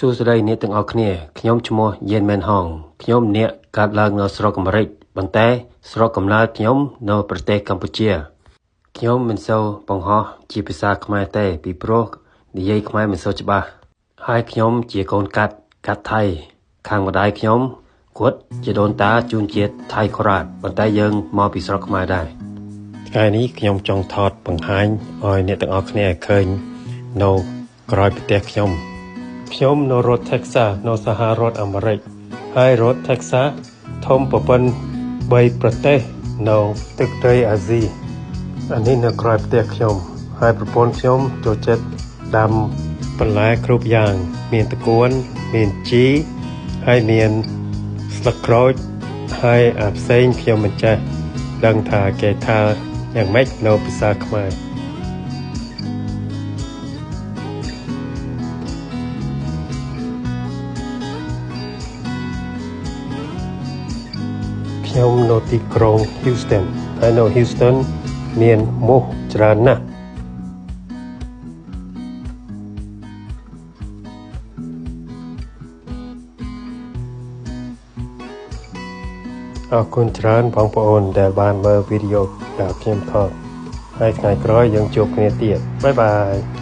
សួស្តីអ្នកទាំងអស់គ្នាខ្ញុំឈ្មោះយេនមែនហងខ្ញុំអ្នកកើតឡើងនៅស្រុកអាមេរិកប៉ុន្តែស្រុកកំណើតខ្ញុំនៅប្រទេសកម្ពុជាខ្ញុំមិនសូវបង្ហោះជាភាសាខ្មែរទេពីព្រោះនិយាយខ្មែរមិនសូវច្បាស់ហើយខ្ញុំជាកូនកាត់ថៃខាងម្ដាយខ្ញុំគាត់ជាដូនតាជួនជាតិថៃខូរ៉ាតប៉ុន្តែយើងមកពីស្រុកខ្មែរដែរថ្ងៃនេះខ្ញុំចង់ថតបង្ហាញឲ្យអ្នកទាំងអស់គ្នាឃើញនៅក្រោយផ្ទះខ្ញុំនៅរដ្ឋ Texas នៅសហរដ្ឋអាមេរិកហើយរដ្ឋ Texas ធំប្រព័ន្ធ3ប្រទេសនៅទឹកដីអាស៊ីអានេះនៅក្រោយផ្ទះខ្ញុំហើយប្រពន្ធខ្ញុំចូលចិត្តដាំបន្លែគ្រប់យ៉ាងមានតកួនមានជីហើយមានស្លឹកក្រូចហើយអាផ្សេងខ្ញុំមិនចេះដឹងថាគេថាយ៉ាងម៉េចនៅភាសាខ្មែរខ្ញុំនៅទីក្រុង Houston ហើយនៅ Houston មានមូសច្រើនណាស់អរគុណច្រើនបងប្អូនដែលបានមើលវីដេអូដែលខ្ញុំថតហើយថ្ងៃក្រោយយើងជួបគ្នាទៀតបាយបាយ